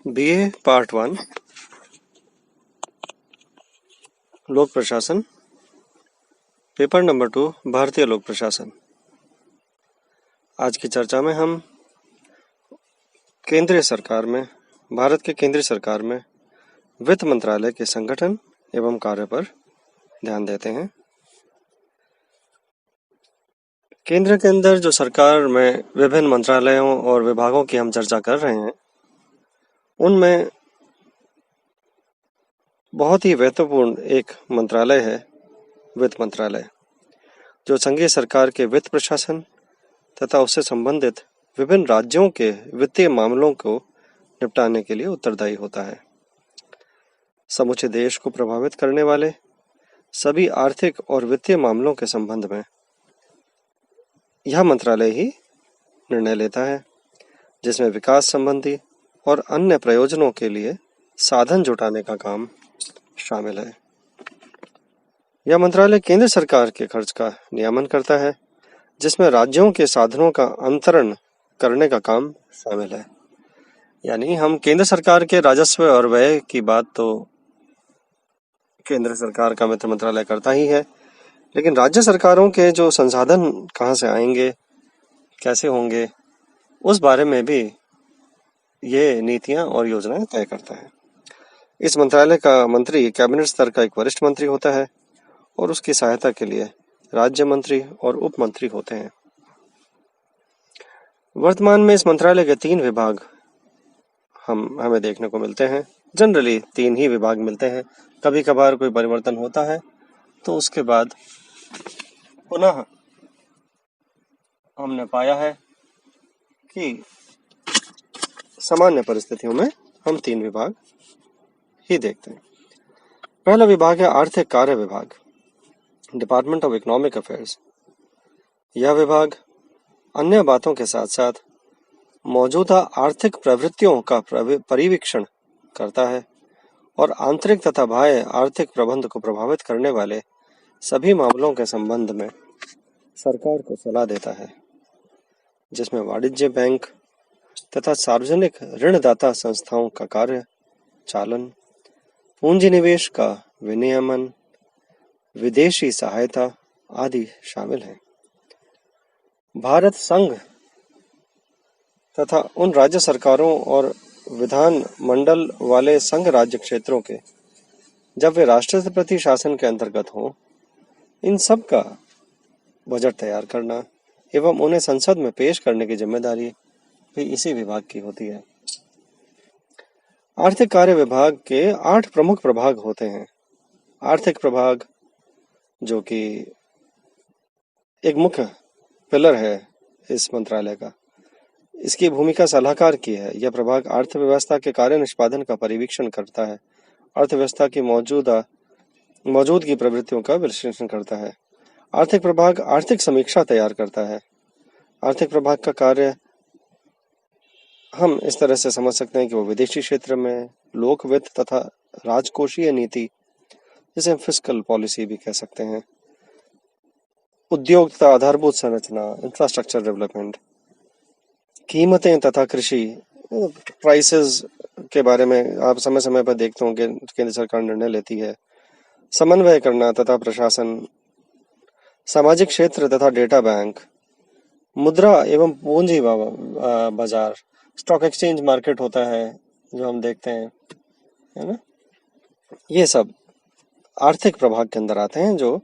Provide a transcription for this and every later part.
BA part 1 लोक प्रशासन, paper number 2 भारतीय लोक प्रशासन। आज की चर्चा में हम केंद्रीय सरकार में, भारत के केंद्रीय सरकार में वित्त मंत्रालय के संगठन एवं कार्य पर ध्यान देते हैं। केंद्र के अंदर जो सरकार में विभिन्न मंत्रालयों और विभागों की हम चर्चा कर रहे हैं, उनमें बहुत ही महत्वपूर्ण एक मंत्रालय है वित्त मंत्रालय, जो संघीय सरकार के वित्त प्रशासन तथा उससे संबंधित विभिन्न राज्यों के वित्तीय मामलों को निपटाने के लिए उत्तरदायी होता है। समूचे देश को प्रभावित करने वाले सभी आर्थिक और वित्तीय मामलों के संबंध में यह मंत्रालय ही निर्णय लेता है, जिसमें विकास संबंधी और अन्य प्रयोजनों के लिए साधन जुटाने का काम शामिल है। यह मंत्रालय केंद्र सरकार के खर्च का नियमन करता है, जिसमें राज्यों के साधनों का अंतरण करने का काम शामिल है। यानी हम केंद्र सरकार के राजस्व और व्यय की बात तो केंद्र सरकार का वित्त मंत्रालय करता ही है, लेकिन राज्य सरकारों के जो संसाधन कहाँ से आएंगे, कैसे होंगे, उस बारे में भी ये नीतियां और योजनाएं तय करता है। इस मंत्रालय का मंत्री कैबिनेट स्तर का एक वरिष्ठ मंत्री होता है और उसकी सहायता के लिए राज्य मंत्री और उप मंत्री होते हैं। वर्तमान में इस मंत्रालय के 3 विभाग हमें देखने को मिलते हैं। जनरली 3 ही विभाग मिलते हैं। कभी कभार कोई परिवर्तन होता है तो उसके बाद पुनः हमने पाया है कि सामान्य परिस्थितियों में हम 3 विभाग ही देखते हैं। पहला विभाग है आर्थिक कार्य विभाग, डिपार्टमेंट ऑफ इकोनॉमिक अफेयर्स। यह विभाग अन्य बातों के साथ साथ मौजूदा आर्थिक प्रवृत्तियों का परिवीक्षण करता है और आंतरिक तथा बाह्य आर्थिक प्रबंध को प्रभावित करने वाले सभी मामलों के संबंध में सरकार को सलाह देता है, जिसमें वाणिज्य बैंक तथा सार्वजनिक ऋणदाता संस्थाओं का कार्य चालन, पूंजी निवेश का विनियमन, विदेशी सहायता आदि शामिल है। भारत संघ तथा उन राज्य सरकारों और विधान मंडल वाले संघ राज्य क्षेत्रों के, जब वे राष्ट्रपति शासन के अंतर्गत हों, इन सब का बजट तैयार करना एवं उन्हें संसद में पेश करने की जिम्मेदारी भी इसी विभाग की होती है। आर्थिक कार्य विभाग के 8 प्रमुख प्रभाग होते हैं। आर्थिक प्रभाग, जो कि एक मुख्य पिलर है इस मंत्रालय का, इसकी भूमिका सलाहकार की है। यह प्रभाग अर्थव्यवस्था के कार्य निष्पादन का परिवीक्षण करता है, अर्थव्यवस्था की मौजूदगी प्रवृत्तियों का विश्लेषण करता है। आर्थिक प्रभाग आर्थिक समीक्षा तैयार करता है। आर्थिक प्रभाग का कार्य हम इस तरह से समझ सकते हैं कि वो विदेशी क्षेत्र में लोक वित्त तथा राजकोषीय नीति, जिसे हम फिस्कल पॉलिसी भी कह सकते हैं, उद्योग तथा आधारभूत संरचना, इंफ्रास्ट्रक्चर डेवलपमेंट, कीमतें तथा कृषि प्राइसेस के बारे में आप समय समय पर देखते होंगे केंद्र सरकार निर्णय लेती है। समन्वय करना तथा प्रशासन, सामाजिक क्षेत्र तथा डेटा बैंक, मुद्रा एवं पूंजी बाजार, स्टॉक एक्सचेंज मार्केट होता है जो हम देखते हैं, है ना। ये सब आर्थिक प्रभाग के अंदर आते हैं, जो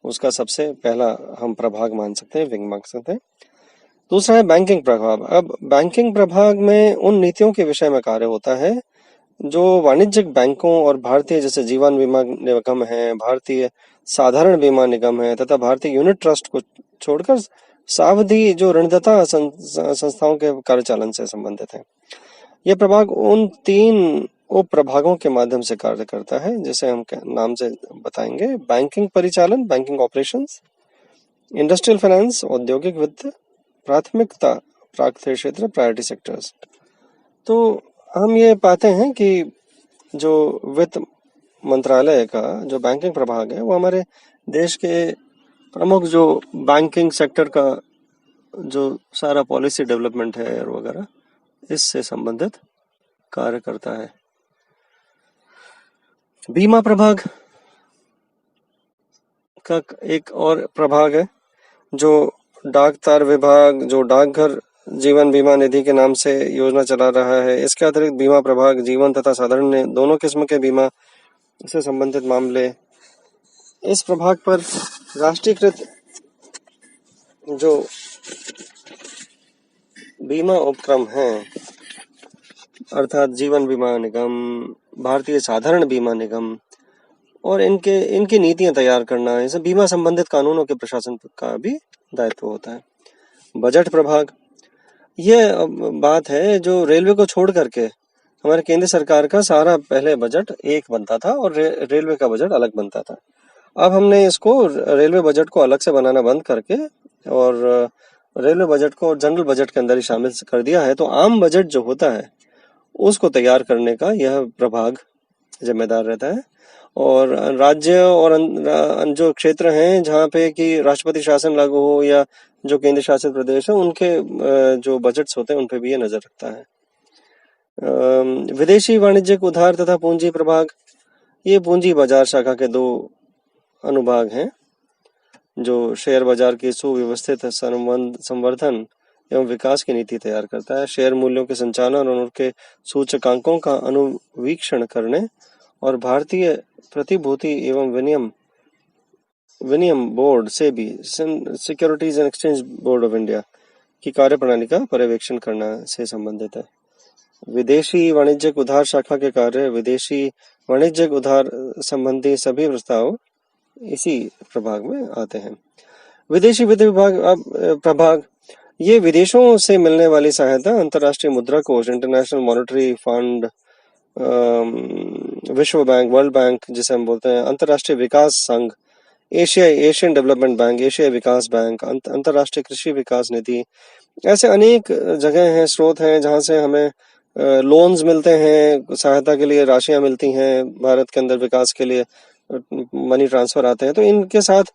उसका सबसे पहला हम प्रभाग मान सकते हैं, विंग मान सकते हैं। दूसरा है बैंकिंग प्रभाग। अब बैंकिंग प्रभाग में उन नीतियों के विषय में कार्य होता है जो वाणिज्यिक बैंकों और भारतीय जैसे जीवन बीमा निगम है, भारतीय साधारण बीमा निगम है तथा भारतीय यूनिट ट्रस्ट को छोड़कर सावधि जो ऋणदाता संस्थाओं के कार्यचालन से संबंधित है। यह प्रभाग उन 3 उप प्रभागों के माध्यम से कार्य करता है, जिसे हम नाम से बताएंगे: बैंकिंग परिचालन, बैंकिंग ऑपरेशंस, इंडस्ट्रियल फाइनेंस, औद्योगिक वित्त, प्राथमिकता प्राप्त क्षेत्र, प्रायोरिटी सेक्टर्स। तो हम ये पाते हैं कि जो वित्त मंत्रालय का जो बैंकिंग प्रभाग है, वो हमारे देश के प्रमुख जो बैंकिंग सेक्टर का जो सारा पॉलिसी डेवलपमेंट है और वगैरह, इससे संबंधित कार्य करता है। बीमा प्रभाग का एक और प्रभाग है जो डाक तार विभाग, जो डाकघर जीवन बीमा निधि के नाम से योजना चला रहा है। इसके अतिरिक्त बीमा प्रभाग जीवन तथा साधारण दोनों किस्म के बीमा से संबंधित मामले। इस प्रभाग पर राष्ट्रीयकृत जो बीमा उपक्रम हैं, अर्थात जीवन बीमा निगम, भारतीय साधारण बीमा निगम, और इनकी नीतियां तैयार करना, इसे बीमा संबंधित कानूनों के प्रशासन का भी दायित्व होता है। बजट प्रभाग, यह बात है जो रेलवे को छोड़ करके हमारे केंद्र सरकार का सारा पहले बजट एक बनता था और रेलवे का बजट अलग बनता था। अब हमने इसको रेलवे बजट को अलग से बनाना बंद करके और रेलवे बजट को जनरल बजट के अंदर ही शामिल कर दिया है। तो आम बजट जो होता है उसको तैयार करने का यह प्रभाग जिम्मेदार रहता है। और राज्य और जो क्षेत्र हैं जहाँ पे कि राष्ट्रपति शासन लागू हो या जो केंद्र शासित प्रदेश है, उनके जो बजट्स होते हैं उन पे भी ये नजर रखता है। विदेशी वाणिज्यिक उधार तथा पूंजी प्रभाग, ये पूंजी बाजार शाखा के दो अनुभाग हैं जो शेयर बाजार की सुव्यवस्थित संवर्धन एवं विकास की नीति तैयार करता है। शेयर मूल्यों के संचालन और उनके सूचकांकों का अनुवीक्षण करने और भारतीय प्रतिभूति एवं विनियम बोर्ड से भी securities and exchange board of India की कार्यप्रणाली का पर्यवेक्षण करना से संबंधित है। विदेशी वाणिज्यिक उधार शाखा के कार्य, विदेशी वाणिज्यिक उधार संबंधी सभी प्रस्ताव इसी प्रभाग में आते हैं। विदेशी वित्त प्रभाग, ये विदेशों से मिलने वाली सहायता, अंतर्राष्ट्रीय मुद्रा कोष, इंटरनेशनल मॉनेटरी फंड, विश्व बैंक, वर्ल्ड बैंक जिसे हम बोलते हैं, अंतर्राष्ट्रीय विकास संघ, एशियन डेवलपमेंट बैंक, एशियाई विकास बैंक, अंतर्राष्ट्रीय कृषि विकास निधि, ऐसे अनेक जगह हैं, स्रोत हैं जहां से हमें लोन्स मिलते हैं, सहायता के लिए राशियां मिलती हैं, भारत के अंदर विकास के लिए मनी ट्रांसफर आते हैं। तो इनके साथ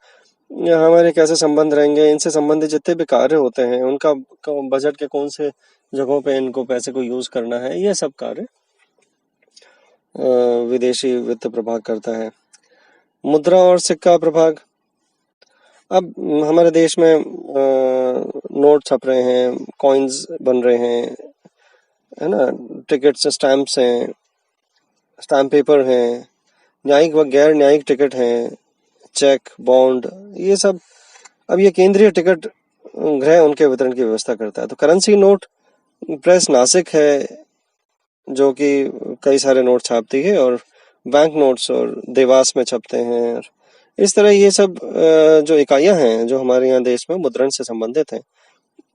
हमारे कैसे संबंध रहेंगे, इनसे संबंधित जितने भी कार्य होते हैं उनका बजट के कौन से जगहों पे इनको पैसे को यूज करना है, ये सब कार्य विदेशी वित्त प्रभाग करता है। मुद्रा और सिक्का प्रभाग, अब हमारे देश में नोट छप रहे हैं, कॉइन्स बन रहे हैं, है ना, टिकट्स, स्टैम्प्स हैं, स्टैम्प पेपर हैं, न्यायिक व गैर न्यायिक टिकट हैं, चेक, बॉन्ड, ये सब अब ये केंद्रीय टिकट गृह उनके वितरण की व्यवस्था करता है। तो करेंसी नोट प्रेस नासिक है जो कि कई सारे नोट छापती है, और बैंक नोट्स और देवास में छपते हैं। इस तरह ये सब जो इकाइयां हैं जो हमारे यहाँ देश में मुद्रण से संबंधित हैं,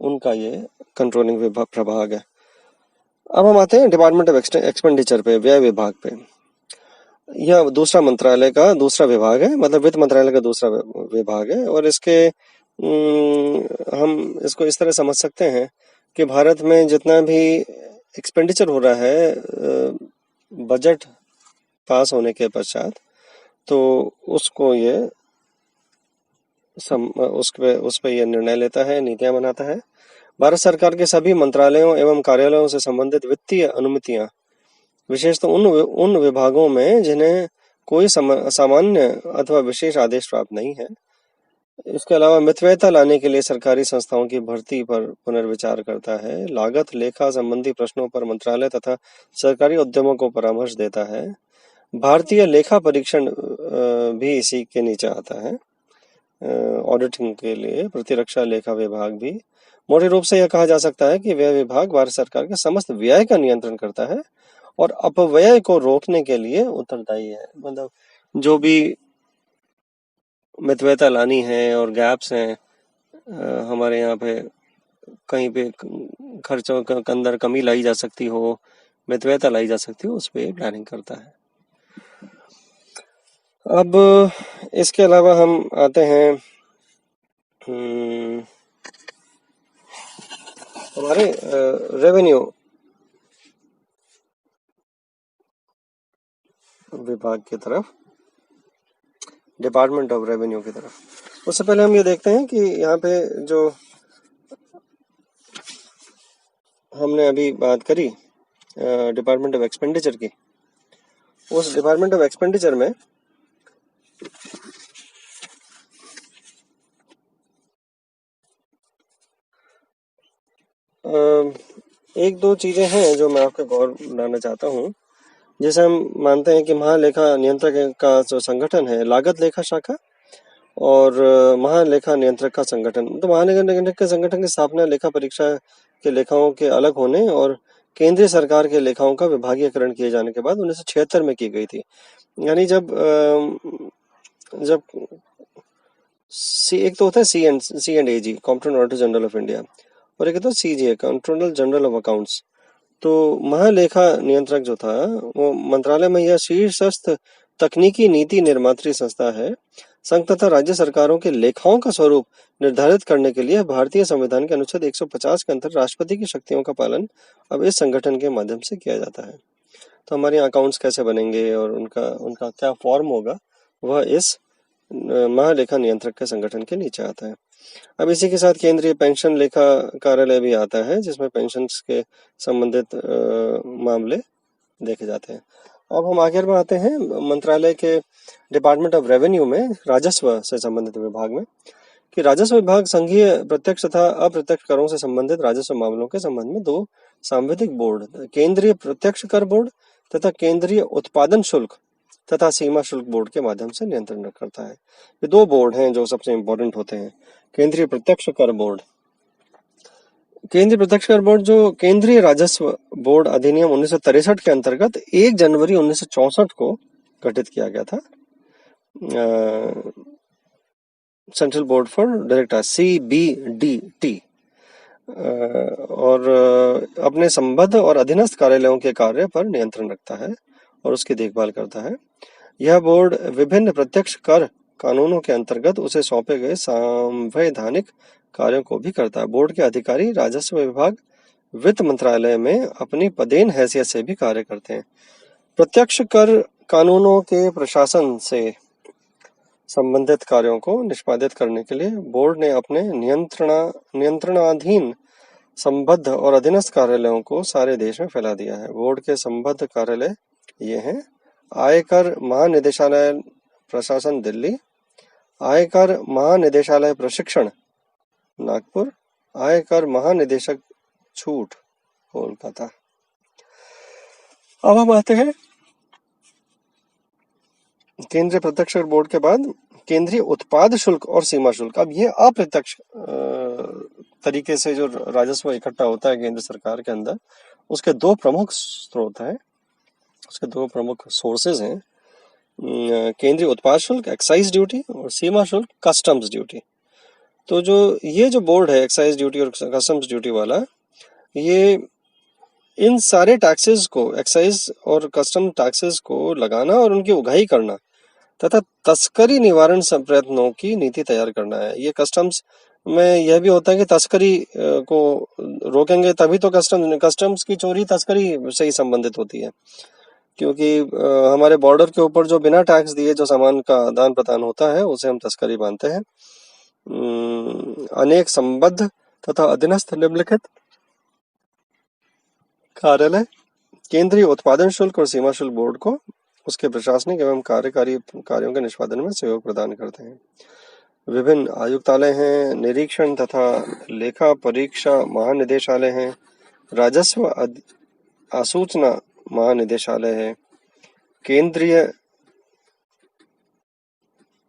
उनका ये कंट्रोलिंग प्रभाग है। अब हम आते हैं डिपार्टमेंट ऑफ एक्सपेंडिचर पे, व्यय विभाग पे। यह दूसरा मंत्रालय का दूसरा विभाग है, मतलब वित्त मंत्रालय का दूसरा विभाग है। और इसके हम इसको इस तरह समझ सकते हैं कि भारत में जितना भी एक्सपेंडिचर हो रहा है बजट पास होने के पश्चात, तो उसको ये उस पे ये निर्णय लेता है, नीतियां बनाता है। भारत सरकार के सभी मंत्रालयों एवं कार्यालयों से संबंधित वित्तीय अनुमतियां विशेषतः उन विभागों में जिन्हें कोई सामान्य अथवा विशेष आदेश प्राप्त नहीं है। इसके अलावा मितव्ययता लाने के लिए सरकारी संस्थाओं की भर्ती पर पुनर्विचार करता है। लागत लेखा संबंधी प्रश्नों पर मंत्रालय तथा सरकारी उद्यमों को परामर्श देता है। भारतीय लेखा परीक्षण भी इसी के नीचे आता है। ऑडिटिंग के लिए प्रतिरक्षा लेखा विभाग भी। मोटे रूप से यह कहा जा सकता है कि व्यय विभाग भारत सरकार के समस्त व्यय का नियंत्रण करता है और अपव्यय को रोकने के लिए उत्तरदायी है। मतलब जो भी मितव्ययता लानी है और गैप्स हैं, हमारे यहाँ पे कहीं पे खर्चों के अंदर कमी लाई जा सकती हो, मितव्ययता लाई जा सकती हो, उस पर प्लानिंग करता है। अब इसके अलावा हम आते हैं हमारे रेवेन्यू विभाग की तरफ, डिपार्टमेंट ऑफ रेवेन्यू की तरफ। उससे पहले हम ये देखते हैं कि यहाँ पे जो हमने अभी बात करी डिपार्टमेंट ऑफ एक्सपेंडिचर की, उस डिपार्टमेंट ऑफ एक्सपेंडिचर में एक दो चीज़ें हैं जो मैं आपके गौर लाना चाहता हूँ। जैसे हम मानते हैं कि महालेखा नियंत्रक का जो संगठन है, लागत लेखा शाखा और महालेखा नियंत्रक का संगठन, तो महालेखा नियंत्रक के संगठन की स्थापना लेखा परीक्षा के लेखाओं के अलग होने और केंद्रीय सरकार के लेखाओं का विभागीयकरण किए जाने के बाद 1976 में की गई थी। यानी जब एक तो होता है C and A G, comptroller auditor general of India, और एक तो CGA, controller general of accounts. तो महालेखा नियंत्रक जो था वो मंत्रालय में यह शीर्षस्थ तकनीकी नीति निर्मात्री संस्था है। संघ तथा राज्य सरकारों के लेखाओं का स्वरूप निर्धारित करने के लिए भारतीय संविधान के अनुच्छेद 150 के अंतर्गत राष्ट्रपति की शक्तियों का पालन अब इस संगठन के माध्यम से किया जाता है। तो हमारे अकाउंट्स कैसे बनेंगे और उनका क्या फॉर्म होगा, वह इस महालेखा नियंत्रक के संगठन के नीचे आता है। अब इसी के साथ केंद्रीय पेंशन लेखा कार्यालय भी आता है, जिसमें पेंशन के संबंधित मामले देखे जाते हैं। अब हम आखिर में आते हैं मंत्रालय के डिपार्टमेंट ऑफ रेवेन्यू में, राजस्व से संबंधित विभाग में, कि राजस्व विभाग संघीय प्रत्यक्ष तथा अप्रत्यक्ष करों से संबंधित राजस्व मामलों के संबंध में दो सांविधिक बोर्ड, केंद्रीय प्रत्यक्ष कर बोर्ड तथा केंद्रीय उत्पादन शुल्क तथा सीमा शुल्क बोर्ड के माध्यम से नियंत्रण करता है। ये दो बोर्ड हैं जो सबसे इम्पोर्टेंट होते हैं। केंद्रीय प्रत्यक्ष कर बोर्ड, केंद्रीय प्रत्यक्ष कर बोर्ड जो केंद्रीय राजस्व बोर्ड अधिनियम 1963 के अंतर्गत 1 जनवरी 1964 को गठित किया गया था। Central board for direct CBDT, और अपने संबद्ध और अधीनस्थ कार्यालयों के कार्य पर नियंत्रण रखता है और उसकी देखभाल करता है। यह बोर्ड विभिन्न प्रत्यक्ष कर कानूनों के अंतर्गत उसे सौंपे गए संवैधानिक कार्यों को भी करता है। बोर्ड के अधिकारी राजस्व विभाग, वित्त मंत्रालय में अपनी पदेन हैसियत से भी कार्य करते हैं। प्रत्यक्ष कर कानूनों के प्रशासन से संबंधित कार्यों को निष्पादित करने के लिए बोर्ड ने अपने नियंत्रणाधीन संबद्ध और अधीनस्थ कार्यालयों को सारे देश में फैला दिया है। बोर्ड के संबद्ध कार्यालय ये हैं: आयकर महानिदेशालय प्रशासन दिल्ली, आयकर महानिदेशालय प्रशिक्षण नागपुर, आयकर महानिदेशक छूट कोलकाता। अब हम आते हैं केंद्रीय प्रत्यक्ष कर बोर्ड के बाद केंद्रीय उत्पाद शुल्क और सीमा शुल्क। अब ये अप्रत्यक्ष तरीके से जो राजस्व इकट्ठा होता है केंद्र सरकार के अंदर, उसके दो प्रमुख स्रोत हैं, उसके दो प्रमुख सोर्सेज हैं: केंद्रीय उत्पाद शुल्क एक्साइज ड्यूटी और सीमा शुल्क कस्टम्स ड्यूटी। तो ये जो बोर्ड है एक्साइज ड्यूटी और कस्टम्स ड्यूटी वाला, ये इन सारे टैक्सेस को, एक्साइज और कस्टम टैक्सेस को लगाना और उनकी उगाही करना तथा तस्करी निवारण प्रयत्नों की नीति तैयार करना है। ये कस्टम्स में यह भी होता है कि तस्करी को रोकेंगे तभी तो कस्टम्स की चोरी तस्करी से ही संबंधित होती है, क्योंकि हमारे बॉर्डर के ऊपर जो बिना टैक्स दिए जो सामान का आदान प्रदान होता है उसे हम तस्करी मानते हैं। अनेक संबद्ध तथा अधीनस्थ निम्नलिखित कार्यालय केंद्रीय उत्पादन शुल्क और सीमा शुल्क बोर्ड को उसके प्रशासनिक एवं कार्यकारी कार्यों के निष्पादन में सहयोग प्रदान करते हैं। विभिन्न आयुक्तालय हैं, निरीक्षण तथा लेखा परीक्षा महानिदेशालय हैं, राजस्व आसूचना महानिदेशालय है, केंद्रीय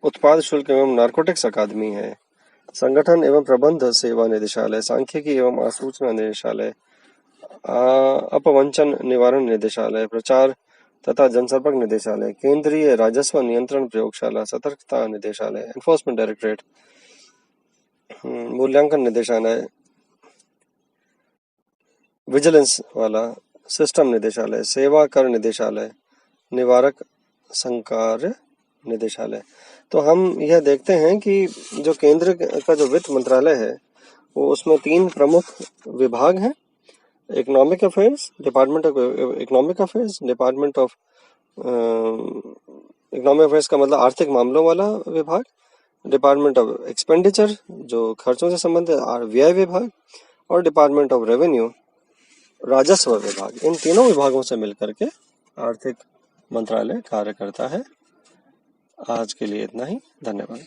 उत्पाद शुल्क एवं नारकोटिक्स अकादमी है, संगठन एवं प्रबंध सेवा निदेशालय, सांख्यिकी एवं आसूचना निदेशालय, अपवंचन निवारण निदेशालय, प्रचार तथा जनसंपर्क निदेशालय, केंद्रीय राजस्व नियंत्रण प्रयोगशाला, सतर्कता निदेशालय, एनफोर्समेंट डायरेक्टरेट, मूल्यांकन निदेशालय, विजिलेंस वाला, सिस्टम निदेशालय, सेवा कर निदेशालय, निवारक संकार्य निदेशालय। तो हम यह देखते हैं कि जो केंद्र का जो वित्त मंत्रालय है वो उसमें 3 प्रमुख विभाग हैं: economic affairs, department of economic affairs, department of economic affairs का मतलब आर्थिक मामलों वाला विभाग, डिपार्टमेंट ऑफ एक्सपेंडिचर जो खर्चों से संबंधित व्यय विभाग, और डिपार्टमेंट ऑफ रेवेन्यू राजस्व विभाग, इन तीनों विभागों से मिलकर के आर्थिक मंत्रालय कार्य करता है। आज के लिए इतना ही, धन्यवाद।